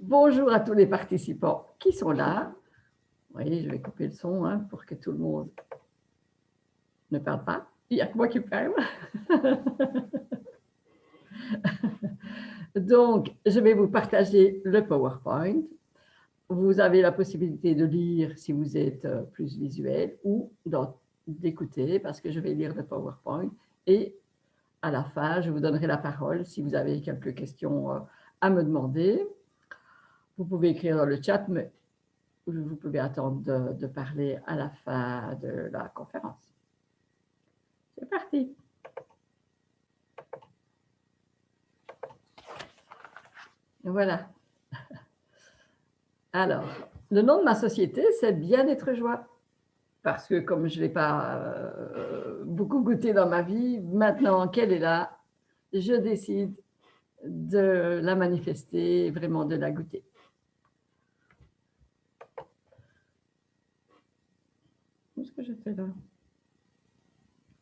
Bonjour à tous les participants qui sont là. Oui, je vais couper le son pour que tout le monde ne parle pas. Il n'y a que moi qui parle. Donc, je vais vous partager le PowerPoint. Vous avez la possibilité de lire si vous êtes plus visuel ou d'écouter parce que je vais lire le PowerPoint et à la fin, je vous donnerai la parole si vous avez quelques questions à me demander. Vous pouvez écrire dans le chat, mais vous pouvez attendre de parler à la fin de la conférence. C'est parti. Voilà. Alors, le nom de ma société, c'est Bien-être Joie. Parce que comme je ne l'ai pas beaucoup goûté dans ma vie, maintenant qu'elle est là, je décide de la manifester, vraiment de la goûter. Qu'est-ce que j'ai fait là?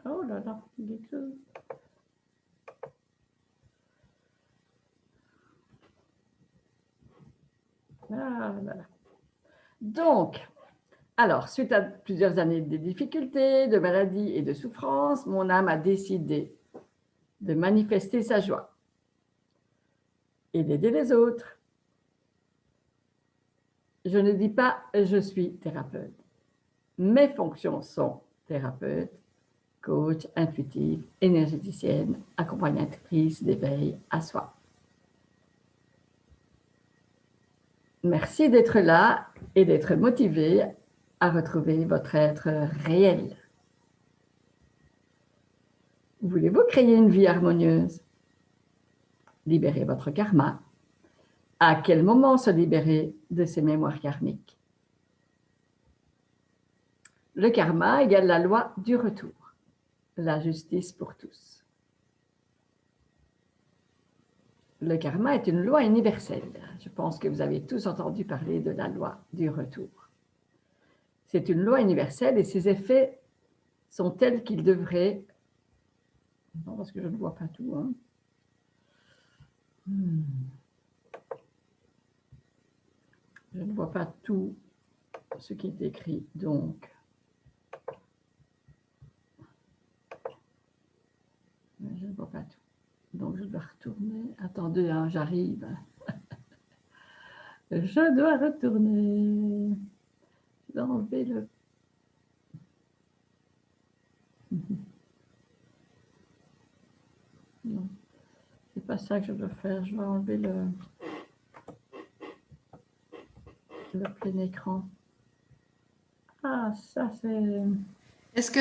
Oh là là, quelque chose. Ah là là. Donc, alors, suite à plusieurs années de difficultés, de maladies et de souffrances, mon âme a décidé de manifester sa joie et d'aider les autres. Je ne dis pas « je suis thérapeute ». Mes fonctions sont thérapeute, coach, intuitive, énergéticienne, accompagnatrice d'éveil à soi. Merci d'être là et d'être motivé à retrouver votre être réel. Voulez-vous créer une vie harmonieuse? Libérer votre karma. À quel moment se libérer de ces mémoires karmiques? Le karma égale la loi du retour, la justice pour tous. Le karma est une loi universelle. Je pense que vous avez tous entendu parler de la loi du retour. C'est une loi universelle et ses effets sont tels qu'ils devraient... Non, parce que je ne vois pas tout. Je ne vois pas tout ce qui est écrit, donc... Je ne vois pas tout. Donc, je dois retourner. Attendez, j'arrive. Je dois retourner. Je dois enlever le... Non, c'est pas ça que je dois faire. Je dois enlever le plein écran. Ah, ça c'est... Est-ce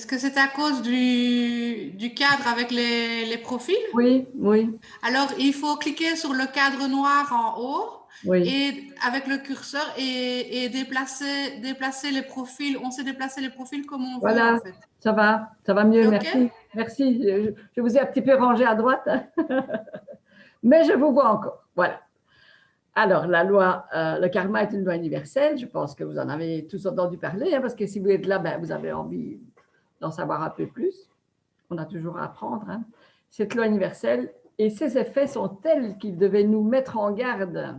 que c'est à cause du cadre avec les profils? Oui, oui. Alors, il faut cliquer sur le cadre noir en haut Oui. et avec le curseur et déplacer les profils. On sait déplacer les profils comme on veut, en Voilà, fait. ça va mieux, OK? merci. Merci, je vous ai un petit peu rangé à droite, mais je vous vois encore. Voilà. Alors, la loi, le karma est une loi universelle. Je pense que vous en avez tous entendu parler, parce que si vous êtes là, vous avez envie d'en savoir un peu plus. On a toujours à apprendre. Cette loi universelle et ses effets sont tels qu'ils devaient nous mettre en garde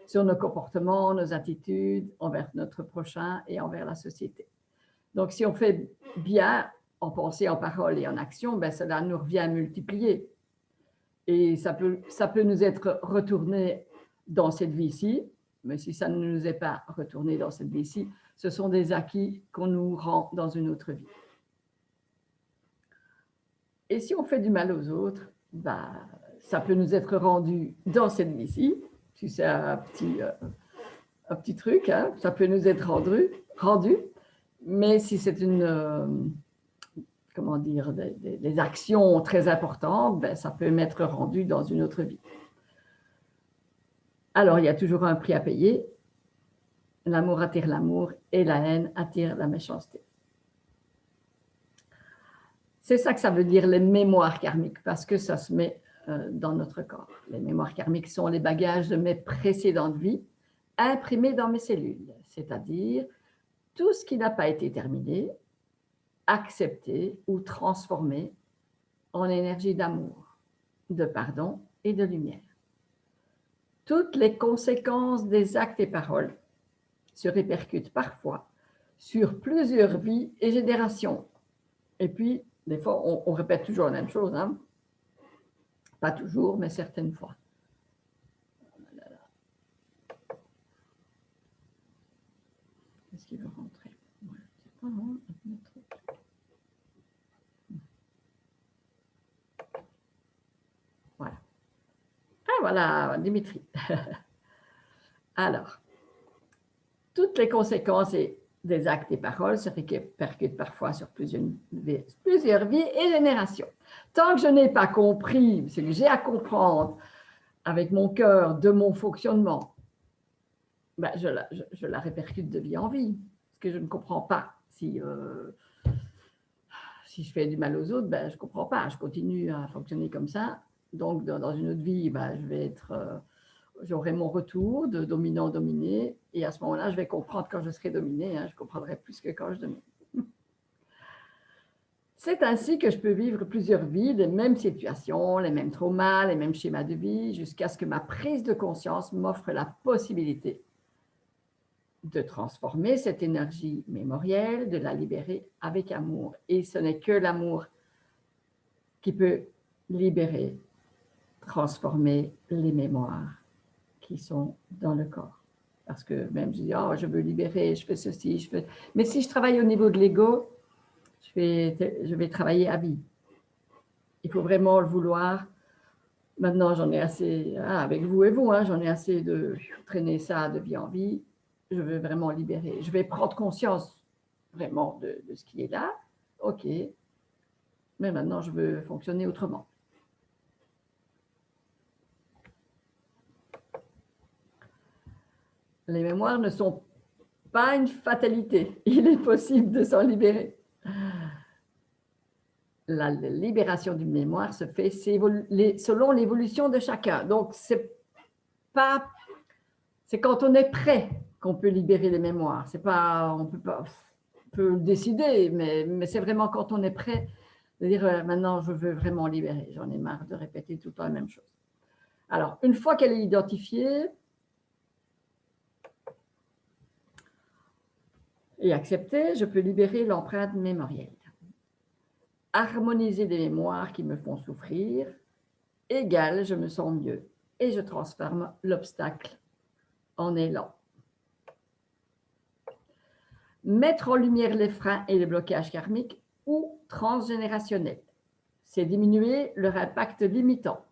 sur nos comportements, nos attitudes envers notre prochain et envers la société. Donc, si on fait bien en pensée, en parole et en action, cela nous revient multiplier. Et ça peut nous être retourné dans cette vie-ci, mais si ça ne nous est pas retourné dans cette vie-ci, ce sont des acquis qu'on nous rend dans une autre vie. Et si on fait du mal aux autres, ça peut nous être rendu dans cette vie-ci, si c'est un petit truc, ça peut nous être rendu, mais si c'est une... comment dire, des actions très importantes, ça peut m'être rendu dans une autre vie. Alors, il y a toujours un prix à payer. L'amour attire l'amour et la haine attire la méchanceté. C'est ça que ça veut dire les mémoires karmiques, parce que ça se met dans notre corps. Les mémoires karmiques sont les bagages de mes précédentes vies imprimés dans mes cellules, c'est-à-dire tout ce qui n'a pas été terminé, accepté ou transformé en énergie d'amour, de pardon et de lumière. Toutes les conséquences des actes et paroles se répercutent parfois sur plusieurs vies et générations. Et puis, des fois, on répète toujours la même chose, hein? Pas toujours, mais certaines fois. Est-ce qu'il veut rentrer? Ouais, c'est pas long. Voilà. Ah, voilà, Dimitri. Alors, toutes les conséquences des actes et paroles se répercutent parfois sur plusieurs vies et générations. Tant que je n'ai pas compris ce que j'ai à comprendre avec mon cœur de mon fonctionnement, ben je la répercute de vie en vie. Parce que je ne comprends pas. Si je fais du mal aux autres, ben, je ne comprends pas. Je continue à fonctionner comme ça. Donc, dans une autre vie, ben, j'aurai mon retour de dominant-dominé. Et à ce moment-là, je vais comprendre quand je serai dominé. Hein, je comprendrai plus que quand je domine. C'est ainsi que je peux vivre plusieurs vies, les mêmes situations, les mêmes traumas, les mêmes schémas de vie, jusqu'à ce que ma prise de conscience m'offre la possibilité de transformer cette énergie mémorielle, de la libérer avec amour. Et ce n'est que l'amour qui peut libérer, transformer les mémoires qui sont dans le corps. Parce que même je dis, oh, je veux libérer, je fais ceci, je fais... Mais si je travaille au niveau de l'ego, je vais travailler à vie. Il faut vraiment le vouloir. Maintenant, j'en ai assez, avec vous et vous, hein, j'en ai assez de traîner ça de vie en vie. Je veux vraiment libérer. Je vais prendre conscience vraiment de ce qui est là. OK. Mais maintenant, je veux fonctionner autrement. Les mémoires ne sont pas une fatalité. Il est possible de s'en libérer. La libération d'une mémoire se fait selon l'évolution de chacun. Donc, c'est quand on est prêt qu'on peut libérer les mémoires. C'est pas, on peut le décider, mais c'est vraiment quand on est prêt de dire maintenant je veux vraiment libérer. J'en ai marre de répéter tout le temps la même chose. Alors, une fois qu'elle est identifiée et acceptée, je peux libérer l'empreinte mémorielle. Harmoniser des mémoires qui me font souffrir égale je me sens mieux et je transforme l'obstacle en élan. Mettre en lumière les freins et les blocages karmiques ou transgénérationnels. C'est diminuer leur impact limitant.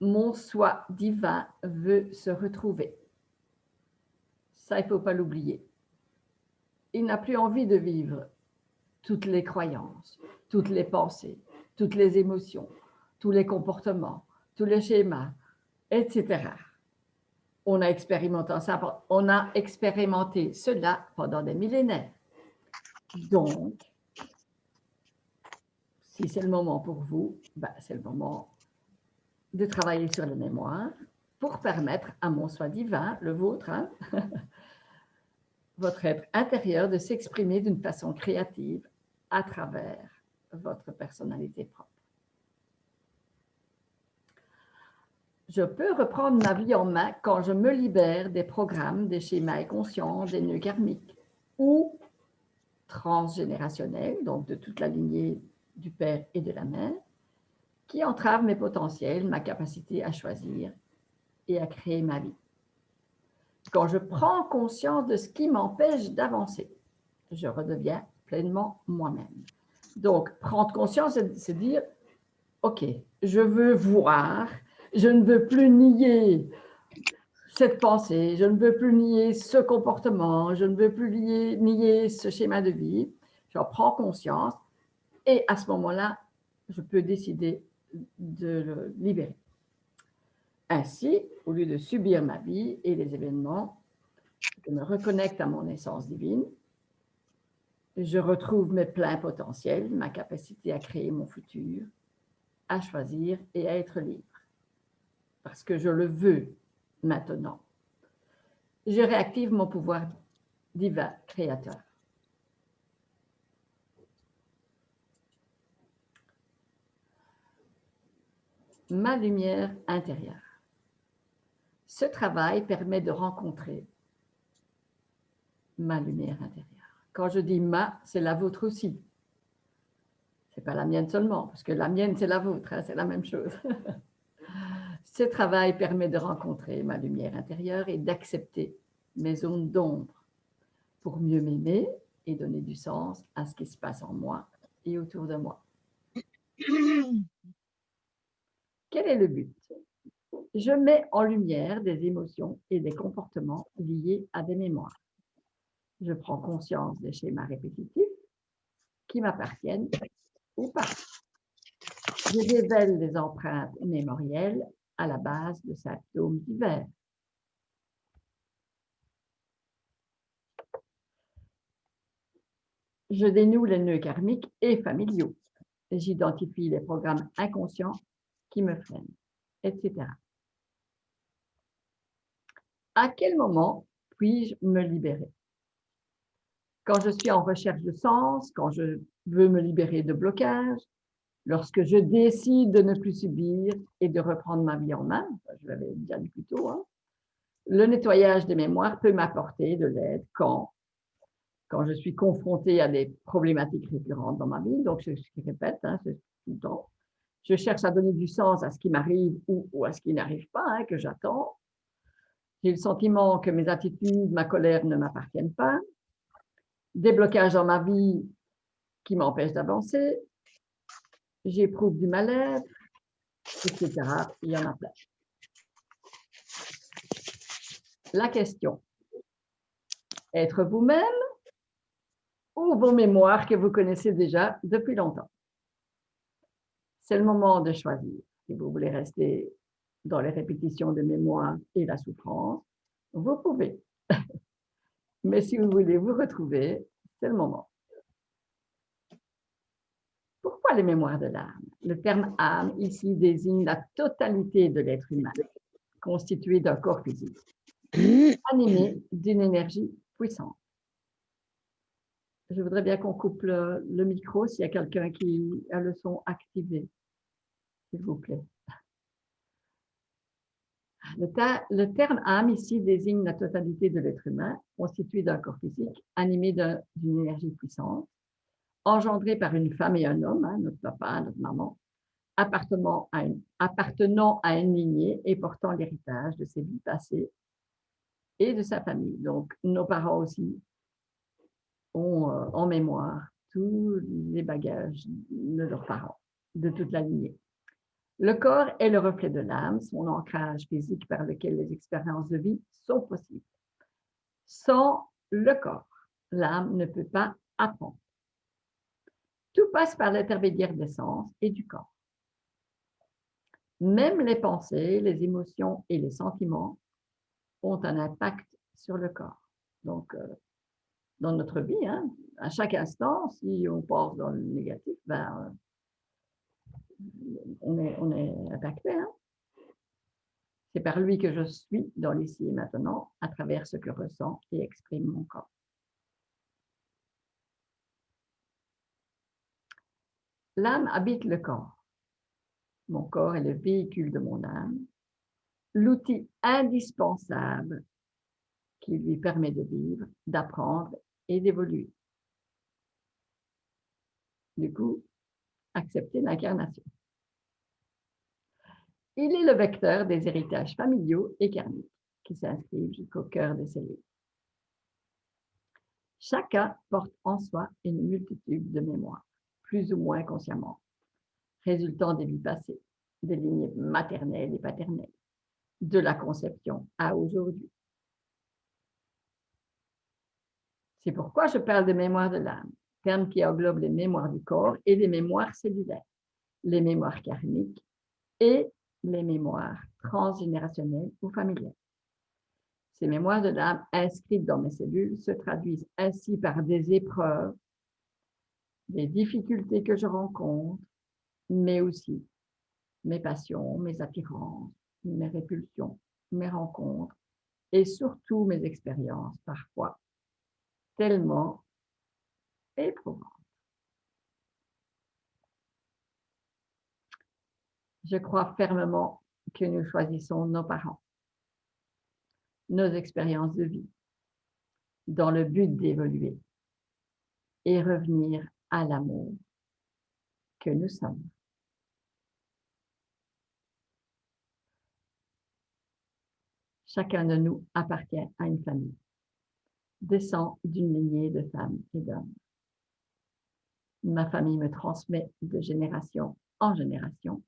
Mon soi divin veut se retrouver. Ça, il ne faut pas l'oublier. Il n'a plus envie de vivre toutes les croyances, toutes les pensées, toutes les émotions, tous les comportements, tous les schémas, etc. On a expérimenté cela pendant des millénaires. Donc, si c'est le moment pour vous, ben, c'est le moment de travailler sur la mémoire pour permettre à mon soi divin, le vôtre, hein, votre être intérieur, de s'exprimer d'une façon créative à travers votre personnalité propre. Je peux reprendre ma vie en main quand je me libère des programmes, des schémas inconscients, des nœuds karmiques ou transgénérationnels, donc de toute la lignée du père et de la mère, qui entravent mes potentiels, ma capacité à choisir et à créer ma vie. Quand je prends conscience de ce qui m'empêche d'avancer, je redeviens pleinement moi-même. Donc, prendre conscience, c'est dire, OK, je veux voir, je ne veux plus nier cette pensée, je ne veux plus nier ce comportement, je ne veux plus nier ce schéma de vie. J'en prends conscience et à ce moment-là, je peux décider de le libérer. Ainsi, au lieu de subir ma vie et les événements, je me reconnecte à mon essence divine. Je retrouve mes pleins potentiels, ma capacité à créer mon futur, à choisir et à être libre. Parce que je le veux maintenant. Je réactive mon pouvoir divin créateur. ma lumière intérieure. Ce travail permet de rencontrer ma lumière intérieure. Quand je dis ma, c'est la vôtre aussi. Ce n'est pas la mienne seulement, parce que la mienne, c'est la vôtre, hein, c'est la même chose. Ce travail permet de rencontrer ma lumière intérieure et d'accepter mes zones d'ombre pour mieux m'aimer et donner du sens à ce qui se passe en moi et autour de moi. Quel est le but? Je mets en lumière des émotions et des comportements liés à des mémoires. Je prends conscience des schémas répétitifs qui m'appartiennent ou pas. Je révèle les empreintes mémorielles à la base de symptômes divers. Je dénoue les nœuds karmiques et familiaux. J'identifie les programmes inconscients qui me freinent, etc. À quel moment puis-je me libérer? Quand je suis en recherche de sens, quand je veux me libérer de blocages, lorsque je décide de ne plus subir et de reprendre ma vie en main, je l'avais déjà dit plus tôt, hein, le nettoyage des mémoires peut m'apporter de l'aide quand je suis confrontée à des problématiques récurrentes dans ma vie, donc je répète, hein, c'est tout le temps, je cherche à donner du sens à ce qui m'arrive ou à ce qui n'arrive pas, hein, que j'attends. J'ai le sentiment que mes attitudes, ma colère ne m'appartiennent pas, des blocages dans ma vie qui m'empêchent d'avancer, j'éprouve du mal-être, etc. Il y en a plein. La question, être vous-même ou vos mémoires que vous connaissez déjà depuis longtemps? C'est le moment de choisir. Si vous voulez rester dans les répétitions de mémoire et la souffrance, vous pouvez. Mais si vous voulez vous retrouver, c'est le moment. Pourquoi les mémoires de l'âme? Le terme âme ici désigne la totalité de l'être humain, constitué d'un corps physique, animé d'une énergie puissante. Je voudrais bien qu'on coupe le micro s'il y a quelqu'un qui a le son activé, s'il vous plaît. Le terme âme ici désigne la totalité de l'être humain, constitué d'un corps physique, animé d'une énergie puissante, engendré par une femme et un homme, hein, notre papa, notre maman, appartenant à une lignée et portant l'héritage de ses vies passées et de sa famille. Donc, nos parents aussi ont en mémoire tous les bagages de leurs parents, de toute la lignée. Le corps est le reflet de l'âme, son ancrage physique par lequel les expériences de vie sont possibles. Sans le corps, l'âme ne peut pas apprendre. Tout passe par l'intermédiaire des sens et du corps. Même les pensées, les émotions et les sentiments ont un impact sur le corps. Donc, dans notre vie, hein, à chaque instant, si on pense dans le négatif, ben, on est impacté. Hein. C'est par lui que je suis dans l'ici et maintenant, à travers ce que ressent et exprime mon corps. L'âme habite le corps. Mon corps est le véhicule de mon âme, l'outil indispensable qui lui permet de vivre, d'apprendre et d'évoluer. Du coup, accepter l'incarnation. Il est le vecteur des héritages familiaux et karmiques qui s'inscrivent jusqu'au cœur des cellules. Chacun porte en soi une multitude de mémoires, plus ou moins consciemment, résultant des vies passées, des lignées maternelles et paternelles, de la conception à aujourd'hui. C'est pourquoi je parle de mémoire de l'âme, terme qui englobe les mémoires du corps et les mémoires cellulaires, les mémoires karmiques et les mémoires transgénérationnelles ou familiales. Ces mémoires de l'âme inscrites dans mes cellules se traduisent ainsi par des épreuves, des difficultés que je rencontre, mais aussi mes passions, mes attirances, mes répulsions, mes rencontres et surtout mes expériences, parfois tellement éprouvantes. Je crois fermement que nous choisissons nos parents, nos expériences de vie, dans le but d'évoluer et revenir à l'amour que nous sommes. Chacun de nous appartient à une famille, descend d'une lignée de femmes et d'hommes. Ma famille me transmet de génération en génération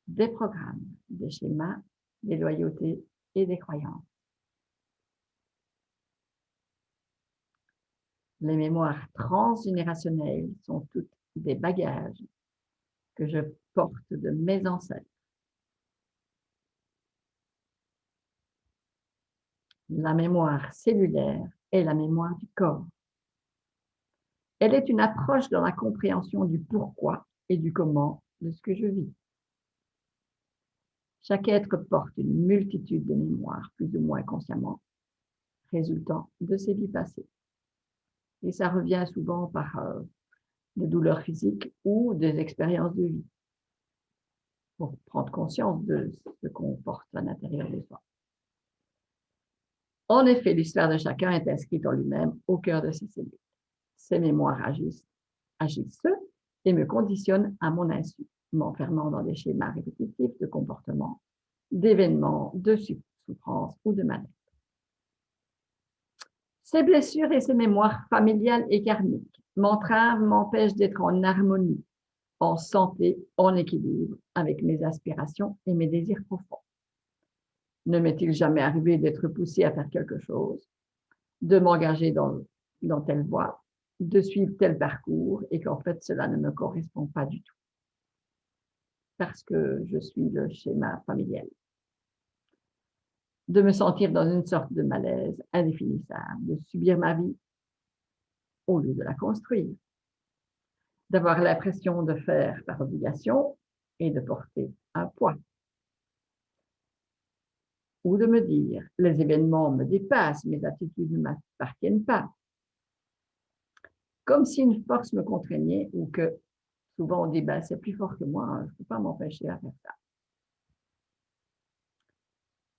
des programmes, des schémas, des loyautés et des croyances. Les mémoires transgénérationnelles sont toutes des bagages que je porte de mes ancêtres. La mémoire cellulaire est la mémoire du corps. Elle est une approche dans la compréhension du pourquoi et du comment de ce que je vis. Chaque être porte une multitude de mémoires, plus ou moins consciemment, résultant de ses vies passées. Et ça revient souvent par des douleurs physiques ou des expériences de vie, pour prendre conscience de ce qu'on porte à l'intérieur de soi. En effet, l'histoire de chacun est inscrite en lui-même au cœur de ses cellules. Ces mémoires agissent et me conditionnent à mon insu, m'enfermant dans des schémas répétitifs de comportement, d'événements, de souffrance ou de mal-être. Ces blessures et ces mémoires familiales et karmiques m'entravent, m'empêchent d'être en harmonie, en santé, en équilibre avec mes aspirations et mes désirs profonds. Ne m'est-il jamais arrivé d'être poussé à faire quelque chose, de m'engager dans telle voie, de suivre tel parcours et qu'en fait cela ne me correspond pas du tout parce que je suis le schéma familial. De me sentir dans une sorte de malaise indéfinissable, de subir ma vie au lieu de la construire, d'avoir l'impression de faire par obligation et de porter un poids. Ou de me dire, les événements me dépassent, mes attitudes ne m'appartiennent pas. Comme si une force me contraignait ou que souvent on dit, ben, c'est plus fort que moi, je ne peux pas m'empêcher à faire ça.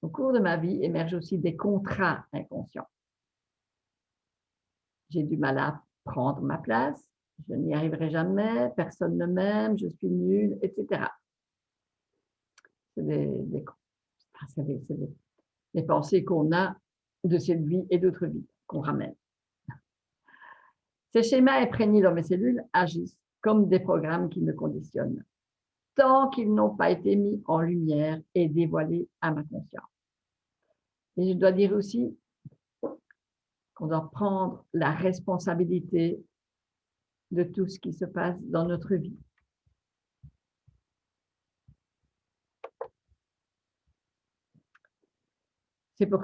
Au cours de ma vie émergent aussi des contrats inconscients. J'ai du mal à prendre ma place, je n'y arriverai jamais, personne ne m'aime, je suis nulle, etc. C'est des pensées qu'on a de cette vie et d'autres vies qu'on ramène. Ces schémas imprégnés dans mes cellules agissent comme des programmes qui me conditionnent, tant qu'ils n'ont pas été mis en lumière et dévoilés à ma conscience. Et je dois dire aussi qu'on doit prendre la responsabilité de tout ce qui se passe dans notre vie.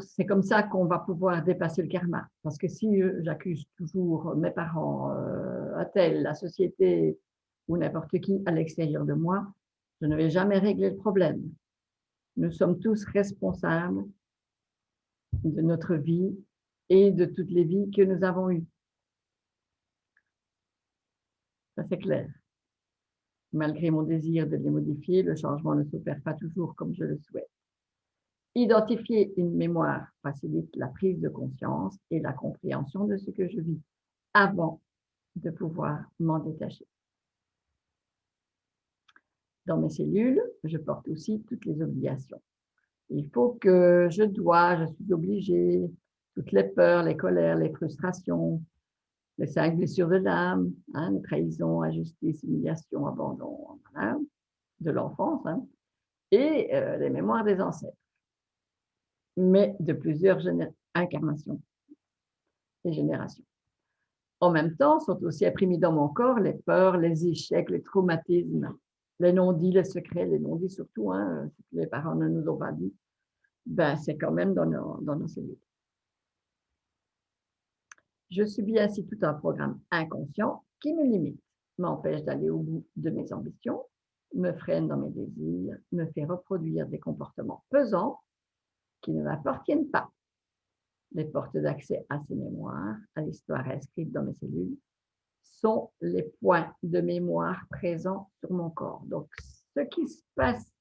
C'est comme ça qu'on va pouvoir dépasser le karma. Parce que si j'accuse toujours mes parents, un tel, la société ou n'importe qui à l'extérieur de moi, je ne vais jamais régler le problème. Nous sommes tous responsables de notre vie et de toutes les vies que nous avons eues. Ça, c'est clair. Malgré mon désir de les modifier, le changement ne s'opère pas toujours comme je le souhaite. Identifier une mémoire facilite la prise de conscience et la compréhension de ce que je vis avant de pouvoir m'en détacher. Dans mes cellules, je porte aussi toutes les obligations. Il faut que, je dois, je suis obligée, toutes les peurs, les colères, les frustrations, les 5 blessures de l'âme, les trahisons, injustice, humiliation, abandon, de l'enfance, et les mémoires des ancêtres, mais de plusieurs incarnations et générations. En même temps, sont aussi imprimés dans mon corps les peurs, les échecs, les traumatismes, les non-dits, les secrets, les non-dits surtout, ce que les parents ne nous ont pas dit, ben, c'est quand même dans nos cellules. Je subis ainsi tout un programme inconscient qui me limite, m'empêche d'aller au bout de mes ambitions, me freine dans mes désirs, me fait reproduire des comportements pesants qui ne m'appartiennent pas. Les portes d'accès à ces mémoires, à l'histoire inscrite dans mes cellules, sont les points de mémoire présents sur mon corps. Donc, ce qui se passe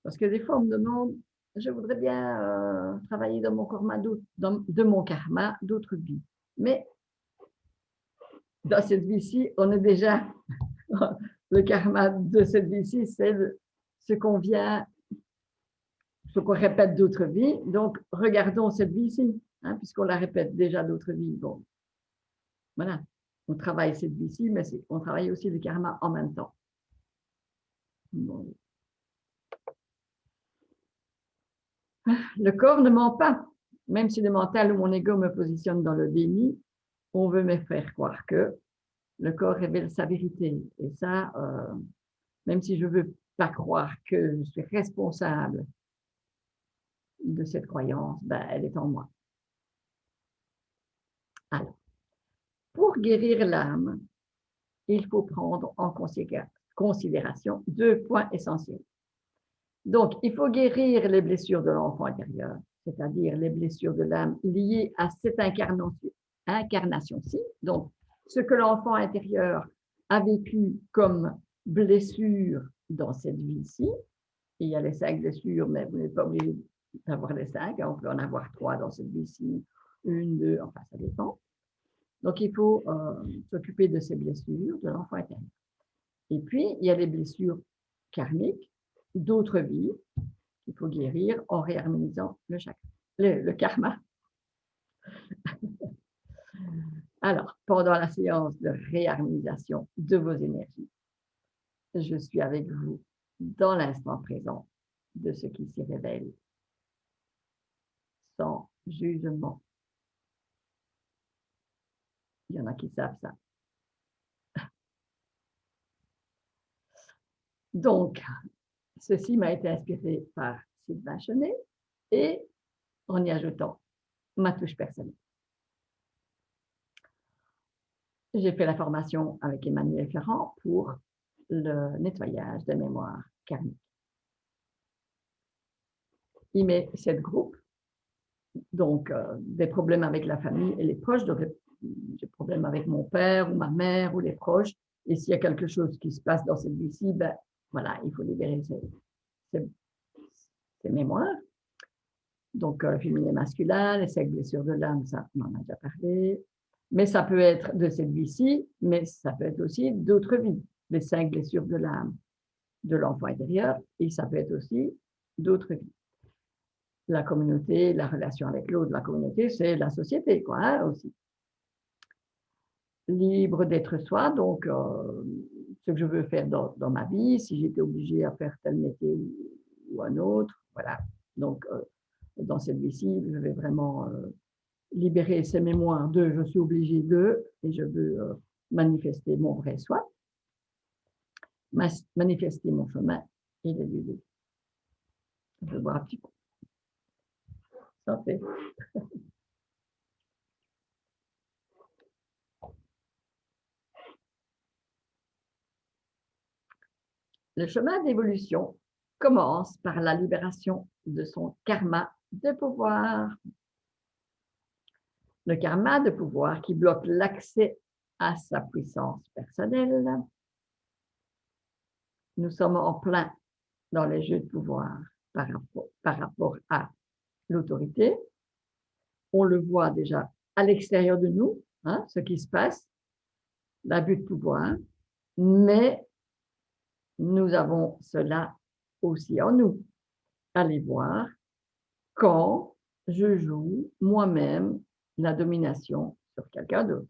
Parce que des fois, on me demande, je voudrais bien travailler dans mon karma, de mon karma d'autres vies. Mais dans cette vie-ci, on est déjà, le karma de cette vie-ci, c'est ce qu'on vient, ce qu'on répète d'autres vies. Donc, regardons cette vie-ci, hein, puisqu'on la répète déjà d'autres vies. Bon, voilà, on travaille cette vie-ci, mais on travaille aussi le karma en même temps. Bon. Le corps ne ment pas. Même si le mental ou mon ego me positionne dans le déni, on veut me faire croire que le corps révèle sa vérité. Et ça, même si je ne veux pas croire que je suis responsable de cette croyance, ben, elle est en moi. Alors, pour guérir l'âme, il faut prendre en considération 2 points essentiels. Donc, il faut guérir les blessures de l'enfant intérieur, c'est-à-dire les blessures de l'âme liées à cette incarnation-ci. Donc, ce que l'enfant intérieur a vécu comme blessure dans cette vie-ci. Il y a les 5 blessures, mais vous n'êtes pas obligé d'avoir les 5. On peut en avoir 3 dans cette vie-ci, 1, 2, enfin, ça dépend. Donc, il faut s'occuper de ces blessures de l'enfant intérieur. Et puis, il y a les blessures karmiques, d'autres vies qu'il faut guérir en réharmonisant le karma. Alors, pendant la séance de réharmonisation de vos énergies, je suis avec vous dans l'instant présent de ce qui s'y révèle, sans jugement. Il y en a qui savent ça. Donc, ceci m'a été inspiré par Sylvain Chenet et en y ajoutant ma touche personnelle. J'ai fait la formation avec Emmanuel Ferrand pour le nettoyage des mémoires karmiques. Il met 7 groupes, donc des problèmes avec la famille et les proches, donc des problèmes avec mon père ou ma mère ou les proches, et s'il y a quelque chose qui se passe dans cette vie-ci, ben voilà, il faut libérer ces mémoires. Donc, féminin et masculin, les 5 blessures de l'âme, ça, on en a déjà parlé. Mais ça peut être de cette vie-ci, mais ça peut être aussi d'autres vies. Les 5 blessures de l'âme de l'enfant intérieur, et ça peut être aussi d'autres vies. La communauté, la relation avec l'autre, la communauté, c'est la société, quoi, hein, aussi. Libre d'être soi, donc ce que je veux faire dans ma vie, si j'étais obligée à faire tel métier ou un autre, voilà. Donc, dans cette vie-ci, je vais vraiment libérer ces mémoires de je suis obligée de, et je veux manifester mon vrai soi, manifester mon chemin et les lieux. Je vais boire un petit coup. Santé. Le chemin d'évolution commence par la libération de son karma de pouvoir. Le karma de pouvoir qui bloque l'accès à sa puissance personnelle. Nous sommes en plein dans les jeux de pouvoir par rapport à l'autorité. On le voit déjà à l'extérieur de nous, hein, ce qui se passe, l'abus de pouvoir, mais nous avons cela aussi en nous. Allez voir quand je joue moi-même la domination sur quelqu'un d'autre,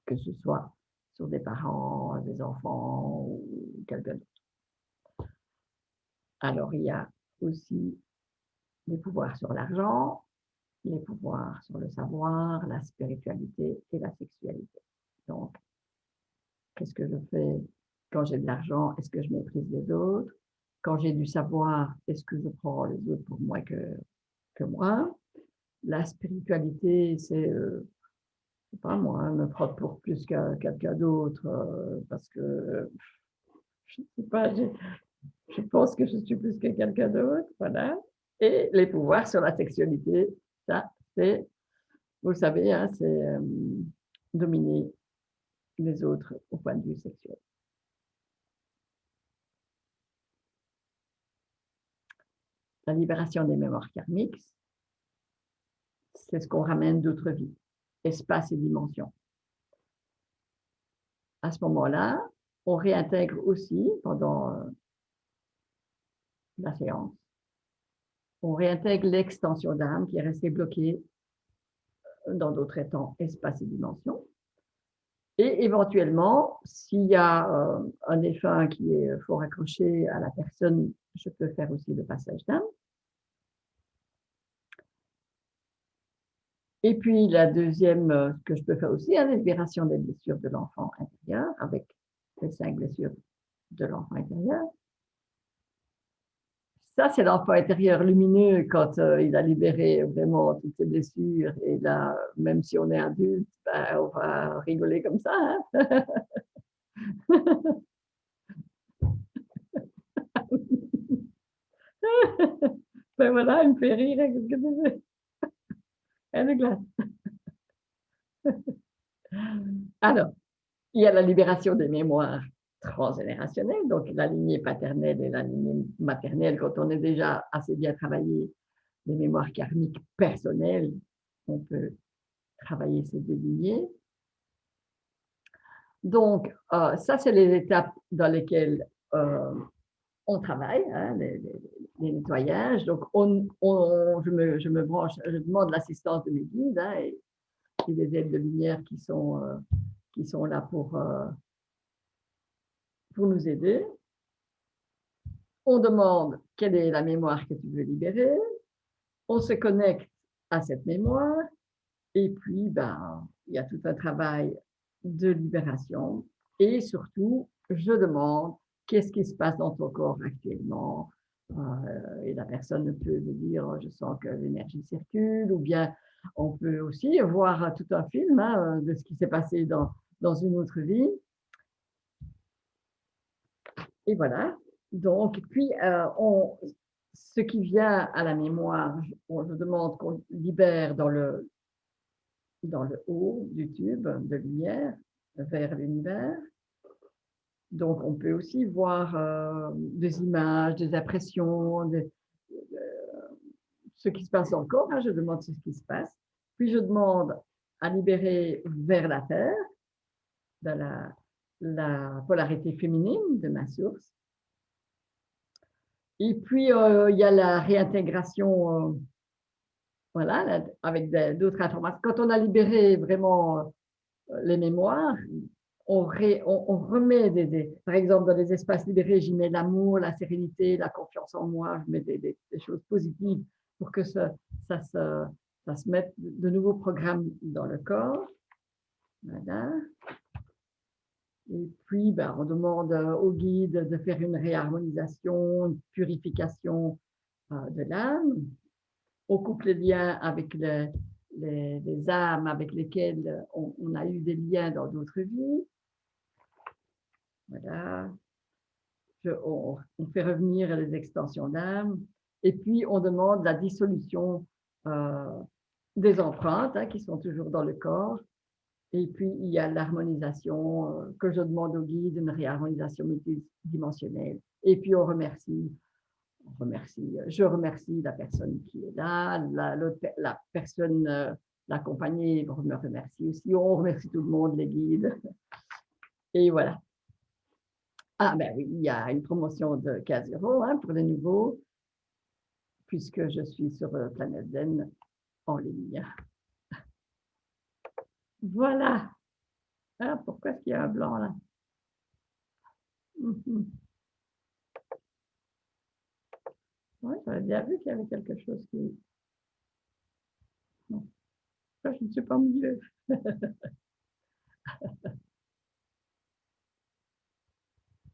que ce soit sur des parents, des enfants ou quelqu'un d'autre. Alors, il y a aussi les pouvoirs sur l'argent, les pouvoirs sur le savoir, la spiritualité et la sexualité. Donc, qu'est-ce que je fais quand j'ai de l'argent? Est-ce que je méprise les autres? Quand j'ai du savoir, est-ce que je prends les autres pour moins que moi? La spiritualité, c'est, je sais pas moi, me prendre pour plus que quelqu'un d'autre parce que, je sais pas, je pense que je suis plus que quelqu'un d'autre, voilà. Et les pouvoirs sur la sexualité, ça, c'est, vous le savez, hein, c'est dominer les autres au point de vue sexuel. la libération des mémoires karmiques, c'est ce qu'on ramène d'autres vies, espace et dimension. À ce moment-là, on réintègre aussi, pendant la séance, on réintègre l'extension d'âme qui est restée bloquée dans d'autres temps, espace et dimension. Et éventuellement, s'il y a un défunt qui est fort accroché à la personne, je peux faire aussi le passage d'âme. Et puis, la deuxième, ce que je peux faire aussi, la libération des blessures de l'enfant intérieur, avec les 5 blessures de l'enfant intérieur. Ça, c'est l'enfant intérieur lumineux quand il a libéré vraiment toutes ses blessures. Et là, même si on est adulte, ben, on va rigoler comme ça. Hein? Ben voilà, elle me fait rire. Qu'est-ce que tu veux? Elle est glace. Alors, il y a la libération des mémoires transgénérationnelles, donc la lignée paternelle et la lignée maternelle. Quand on est déjà assez bien travaillé, les mémoires karmiques personnelles, on peut travailler ces 2 lignées. Donc, ça, c'est les étapes dans lesquelles on travaille, hein, les nettoyages. Donc, je me branche, je demande l'assistance de mes guides, hein, et des aides de lumière qui sont là pour nous aider. On demande quelle est la mémoire que tu veux libérer. On se connecte à cette mémoire. Et puis, ben, il y a tout un travail de libération. Et surtout, je demande qu'est-ce qui se passe dans ton corps actuellement. Et la personne peut me dire, je sens que l'énergie circule, ou bien on peut aussi voir tout un film, hein, de ce qui s'est passé dans une autre vie. Et voilà. Donc, puis, ce qui vient à la mémoire, je demande qu'on libère dans le haut du tube de lumière vers l'univers. Donc, on peut aussi voir des images, des impressions, ce qui se passe dans le corps. Hein, je demande ce qui se passe. Puis, je demande à libérer vers la Terre, dans la polarité féminine de ma source. Et puis, il y a la réintégration, voilà, avec d'autres informations. Quand on a libéré vraiment les mémoires, on remet par exemple, dans les espaces libérés, j'y mets l'amour, la sérénité, la confiance en moi, je mets des choses positives pour que ça se mette de nouveaux programmes dans le corps. Voilà. Et puis, ben, on demande au guide de faire une réharmonisation, une purification de l'âme. On coupe les liens avec les âmes avec lesquelles on a eu des liens dans d'autres vies. Voilà. On fait revenir les extensions d'âme. Et puis, on demande la dissolution des empreintes, hein, qui sont toujours dans le corps. Et puis, il y a l'harmonisation que je demande au guide, une réharmonisation multidimensionnelle. Et puis, je remercie la personne qui est là, la personne, l'accompagnée me remercie aussi. On remercie tout le monde, les guides. Et voilà. Ah, ben oui, il y a une promotion de 15 € hein, pour les nouveaux, puisque je suis sur Planète Zen en ligne. Voilà. Ah, pourquoi est-ce qu'il y a un blanc là? Oui, j'avais bien vu qu'il y avait quelque chose qui... Non, ça, je ne suis pas au milieu.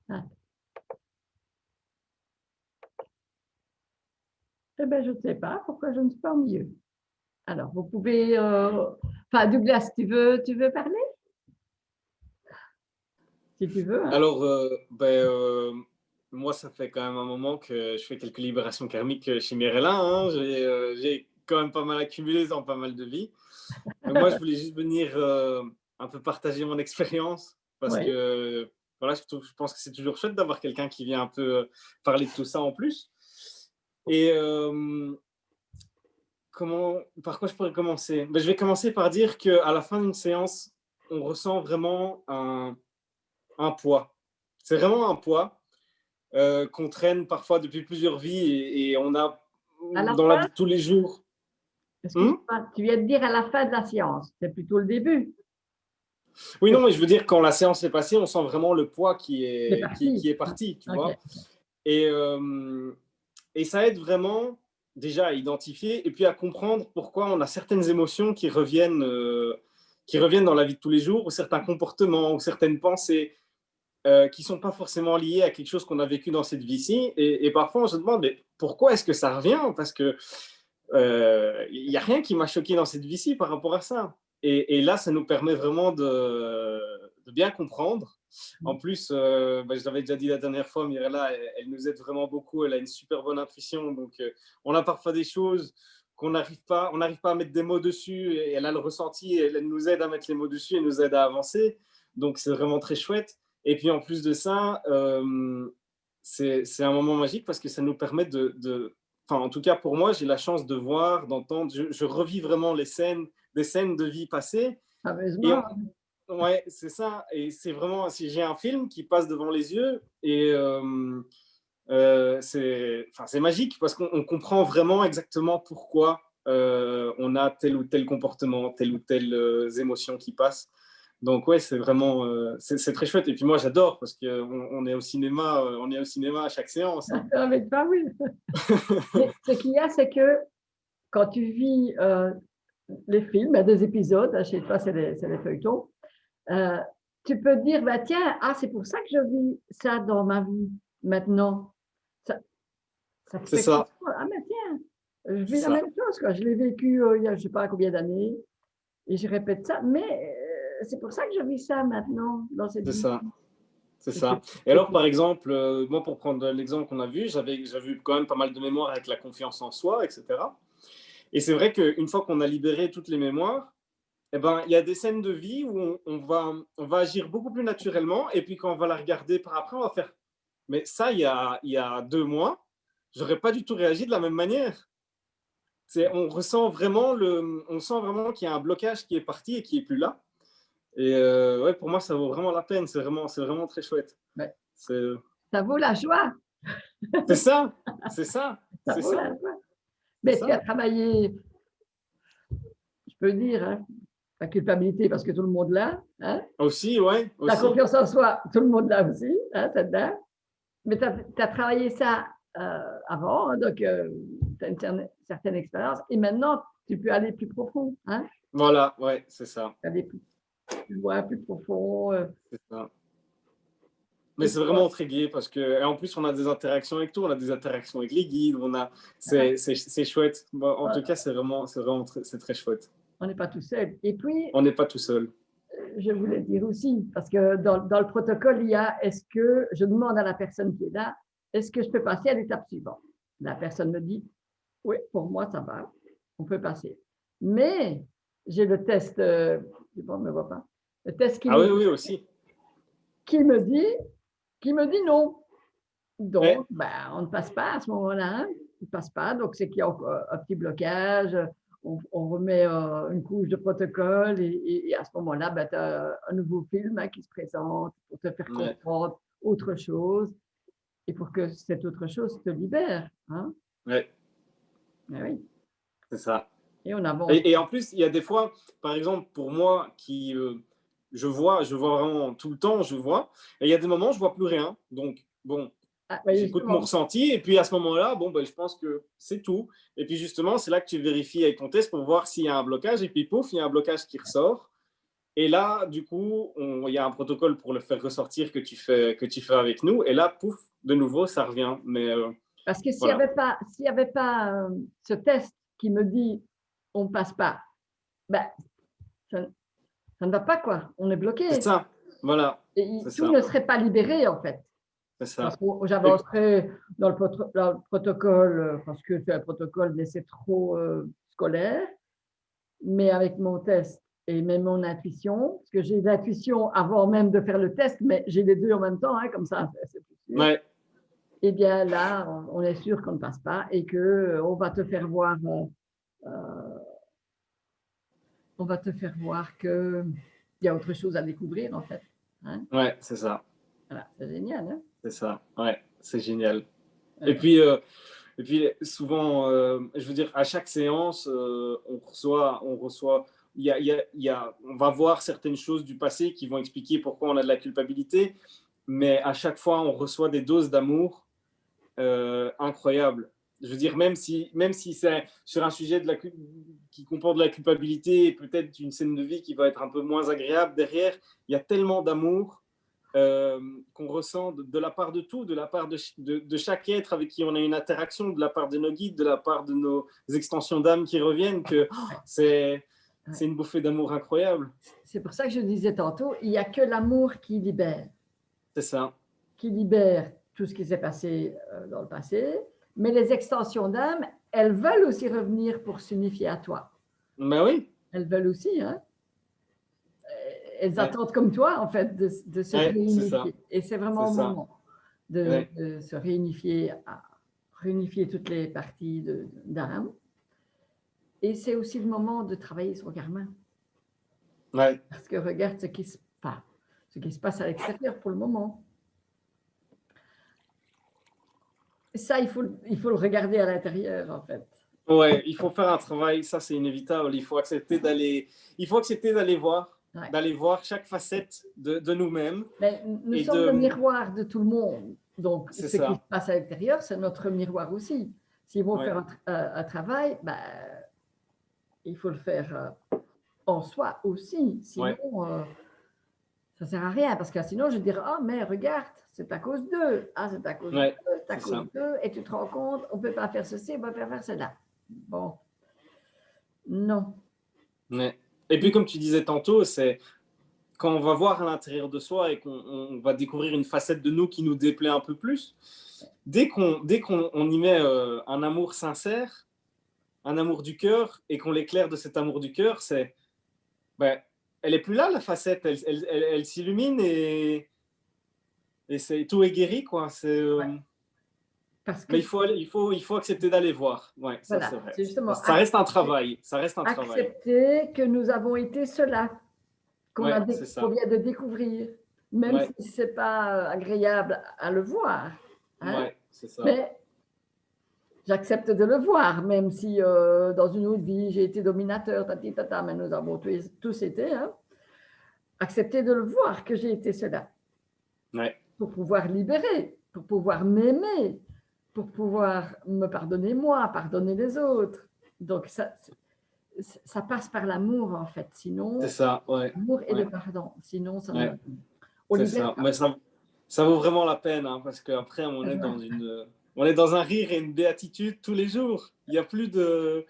Ah. Eh bien, je ne sais pas pourquoi je ne suis pas au milieu. Alors, vous pouvez... Enfin, Douglas, tu veux parler? Si tu veux. Hein. Alors, moi, ça fait quand même un moment que je fais quelques libérations karmiques chez Mirella. Hein. J'ai quand même pas mal accumulé dans pas mal de vies. Mais moi, je voulais juste venir un peu partager mon expérience parce Oui. que voilà, je pense que c'est toujours chouette d'avoir quelqu'un qui vient un peu parler de tout ça en plus. Et par quoi je pourrais commencer? Ben, je vais commencer par dire qu'à la fin d'une séance, on ressent vraiment un poids. C'est vraiment un poids qu'on traîne parfois depuis plusieurs vies et on a À la dans la fin, vie de tous les jours. excuse-moi, tu viens de dire à la fin de la séance, c'est plutôt le début. Oui, non, mais je veux dire, quand la séance est passée, on sent vraiment le poids qui C'est est, parti. qui est parti, tu Ok. vois. Et ça aide vraiment déjà à identifier et puis à comprendre pourquoi on a certaines émotions qui reviennent dans la vie de tous les jours, ou certains comportements, ou certaines pensées qui ne sont pas forcément liées à quelque chose qu'on a vécu dans cette vie-ci. Et parfois, on se demande, mais pourquoi est-ce que ça revient? Parce que il n'y a rien qui m'a choqué dans cette vie-ci par rapport à ça. Et là, ça nous permet vraiment de bien comprendre. En plus, je l'avais déjà dit la dernière fois, Mirella, elle nous aide vraiment beaucoup. Elle a une super bonne intuition. Donc, on a parfois des choses on n'arrive pas à mettre des mots dessus. Et elle a le ressenti. Et elle nous aide à mettre les mots dessus et nous aide à avancer. Donc, c'est vraiment très chouette. Et puis, en plus de ça, c'est un moment magique parce que ça nous permet enfin, en tout cas, pour moi, j'ai la chance de voir, d'entendre. Je revis vraiment des scènes de vie passée. Et ouais, c'est ça. Et c'est vraiment, si j'ai un film qui passe devant les yeux, et c'est magique parce qu'on comprend vraiment exactement pourquoi on a tel ou tel comportement, telle ou telle émotion qui passe. Donc ouais, c'est vraiment, c'est très chouette. Et puis moi, j'adore parce qu'on est au cinéma, à chaque séance. Hein. Avec toi, oui. Ce qu'il y a, c'est que quand tu vis les films, des épisodes, chez toi, c'est des feuilletons, tu peux dire, bah, tiens, c'est pour ça que je vis ça dans ma vie maintenant. Ça te C'est fait ça. comprendre. Mais tiens, je vis la même chose. Quoi. Je l'ai vécu il y a je ne sais pas combien d'années et je répète ça, mais c'est pour ça que je vis ça maintenant dans cette vie. C'est ça. C'est ça. Et alors, par exemple, moi, pour prendre l'exemple qu'on a vu, j'avais eu quand même pas mal de mémoires avec la confiance en soi, etc. Et c'est vrai qu'une fois qu'on a libéré toutes les mémoires, eh ben, il y a des scènes de vie où on va agir beaucoup plus naturellement. Et puis, quand on va la regarder par après, on va faire « Mais ça, il y a 2 mois, je n'aurais pas du tout réagi de la même manière. » On sent vraiment qu'il y a un blocage qui est parti et qui n'est plus là. Et ouais, pour moi, ça vaut vraiment la peine. C'est vraiment très chouette. Ouais. Ça vaut la joie. C'est ça, c'est ça. Ça vaut la joie. Mais tu as travaillé, je peux dire, hein, la culpabilité parce que tout le monde l'a. Hein? Aussi, ouais. La confiance en soi, tout le monde l'a aussi. Hein, mais tu as travaillé ça avant, hein, donc tu as une certaine expérience. Et maintenant, tu peux aller plus profond. Hein? Voilà, ouais, c'est ça. Aller plus loin, plus profond. C'est ça. Mais c'est vraiment très gai parce qu'en plus, on a des interactions avec tout. On a des interactions avec les guides. C'est chouette. Bon, en tout cas, c'est très chouette. On n'est pas tout seul. Et puis, on n'est pas tout seul. Je voulais dire aussi, parce que dans le protocole, il y a, est-ce que je demande à la personne qui est là, est-ce que je peux passer à l'étape suivante? La personne me dit, oui, pour moi, ça va, on peut passer. Mais j'ai le test, je ne me vois pas, le test qui, oui, aussi. qui me dit non. Donc, on ne passe pas à ce moment-là, hein. On ne passe pas, donc c'est qu'il y a un petit blocage. On remet une couche de protocole et à ce moment-là, tu as un nouveau film qui se présente pour te faire comprendre autre chose et pour que cette autre chose te libère. Hein? Ouais. Oui. C'est ça. Et on avance. Et en plus, il y a des fois, par exemple, pour moi, qui je vois vraiment tout le temps, je vois. Et il y a des moments, je ne vois plus rien. Donc, bon, j'écoute mon ressenti. Et puis, à ce moment-là, je pense que c'est tout. Et puis, justement, c'est là que tu vérifies avec ton test pour voir s'il y a un blocage. Et puis, pouf, il y a un blocage qui ressort. Et là, du coup, il y a un protocole pour le faire ressortir que tu fais avec nous. Et là, pouf, de nouveau, ça revient. Mais, parce que s'il n'y avait pas ce test qui me dit on ne passe pas, ça ne va pas, quoi. On est bloqué. C'est ça, voilà. Et tout ne serait pas libéré, en fait. C'est ça. Parce que j'avancerais dans le protocole, parce que c'est un protocole, mais c'est trop scolaire. Mais avec mon test et même mon intuition, parce que j'ai l'intuition avant même de faire le test, mais j'ai les deux en même temps, hein, comme ça, c'est plus sûr. Ouais. eh bien là, on est sûr qu'on ne passe pas et qu'on va te faire voir, on va te faire voir qu'il y a autre chose à découvrir en fait. Hein. Ouais, c'est ça. Voilà, c'est génial. Hein. C'est ça. Ouais, c'est génial. Et Ouais. puis, souvent, je veux dire, à chaque séance, on reçoit, on va voir certaines choses du passé qui vont expliquer pourquoi on a de la culpabilité, mais à chaque fois, on reçoit des doses d'amour incroyables. Je veux dire, même si c'est sur un sujet qui comporte de la culpabilité et peut-être une scène de vie qui va être un peu moins agréable derrière, il y a tellement d'amour qu'on ressent de la part de tout, de la part de chaque être avec qui on a une interaction, de la part de nos guides, de la part de nos extensions d'âme qui reviennent, que c'est une bouffée d'amour incroyable. C'est pour ça que je disais tantôt, il n'y a que l'amour qui libère. C'est ça. Qui libère tout ce qui s'est passé dans le passé, mais les extensions d'âme, elles veulent aussi revenir pour s'unifier à toi. Ben oui. Elles veulent aussi, hein. Elles Ouais. attendent comme toi, en fait, de se Ouais, réunifier. Et c'est vraiment C'est le ça. moment de, Ouais. de se réunifier, réunifier toutes les parties d'âme. Et c'est aussi le moment de travailler sur le karma. Ouais. Parce que regarde ce qui se passe à l'extérieur pour le moment. Ça, il faut le regarder à l'intérieur, en fait. Ouais, il faut faire un travail, ça c'est inévitable. Il faut accepter d'aller voir, Ouais. d'aller voir chaque facette de nous-mêmes. Mais nous Et sommes le miroir de tout le monde. Donc, C'est ce ça. qui se passe à l'extérieur, c'est notre miroir aussi. S'ils vont Ouais. faire un travail, ben, il faut le faire en soi aussi. Sinon, ça ne sert à rien. Parce que sinon, je dirais, ah, mais regarde, c'est à cause d'eux. Ah, c'est à cause d'eux, c'est à c'est cause ça. d'eux. Et tu te rends compte, on ne peut pas faire ceci, on ne peut pas faire cela. Bon. Non. Ouais. Et puis, comme tu disais tantôt, c'est quand on va voir à l'intérieur de soi et qu'on va découvrir une facette de nous qui nous déplaît un peu plus, dès qu'on y met un amour sincère, un amour du cœur, et qu'on l'éclaire de cet amour du cœur, c'est, ben, elle est plus là, la facette, elle s'illumine et tout est guéri, quoi. Ouais. Parce que Mais il faut accepter d'aller voir. Ouais, ça voilà, c'est vrai. c'est justement Ça reste un travail. Ça reste un travail. accepter que nous avons été cela, qu'on Ouais, c'est ça. vient de découvrir, même Ouais. si ce n'est pas agréable à le voir. Hein. Ouais, c'est ça. Mais j'accepte de le voir, même si dans une autre vie, j'ai été dominateur, tata, mais nous avons tous été. Hein. Accepter de le voir que j'ai été cela. Ouais. Pour pouvoir libérer, pour pouvoir m'aimer, pour pouvoir me pardonner moi, pardonner les autres. Donc, ça passe par l'amour, en fait. Sinon, C'est ça, ouais. l'amour et Ouais. le pardon. Sinon, ça Ouais. on C'est libère ça. pas. Mais ça vaut vraiment la peine, hein, parce qu'après, on est dans un rire et une béatitude tous les jours. Il n'y a plus de...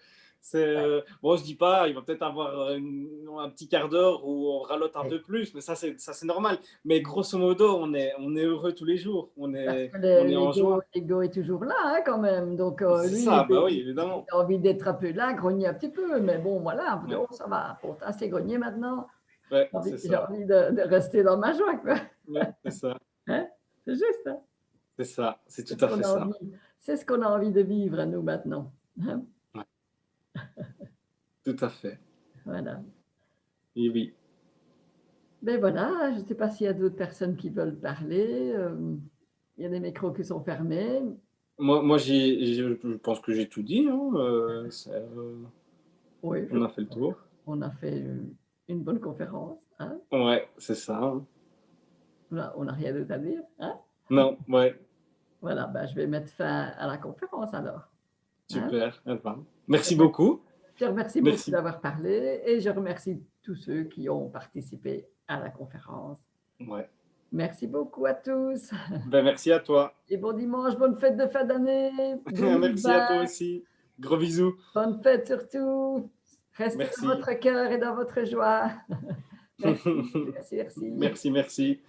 Bon, je dis pas, il va peut-être avoir un petit quart d'heure où on ralote un peu plus, mais ça c'est normal. Mais grosso modo, on est heureux tous les jours. On est en joie. L'ego est toujours là, hein, quand même. Donc, C'est lui, ça, bah oui, évidemment. il a envie d'être un peu là, grogner un petit peu. Mais bon, voilà, Ouais. oh, ça va. Bon, assez grogné maintenant. Ouais, J'ai c'est ça. envie de rester dans ma joie, quoi. Ouais, c'est ça. Hein? C'est juste, hein? C'est ça. C'est tout ce à qu'on fait a ça. envie. C'est ce qu'on a envie de vivre, nous, maintenant. Hein? Tout à fait. Voilà. Et oui. Ben voilà, je ne sais pas s'il y a d'autres personnes qui veulent parler. Il y a des micros qui sont fermés. Moi je pense que j'ai tout dit. Hein. Oui, On a fait le tour. on a fait une bonne conférence. Hein? Ouais, c'est ça. Hein. On n'a rien d'autre à dire. Hein? Non, ouais, Voilà, ben, je vais mettre fin à la conférence alors. Hein? super. Merci beaucoup. Je remercie Merci. beaucoup d'avoir parlé et je remercie tous ceux qui ont participé à la conférence. Ouais. Merci beaucoup à tous. Ben, merci à toi. Et bon dimanche, bonne fête de fin d'année. Merci à toi aussi. Gros bisous. Bonne fête surtout. Restez Merci. dans votre cœur et dans votre joie. Merci, merci, merci. Merci.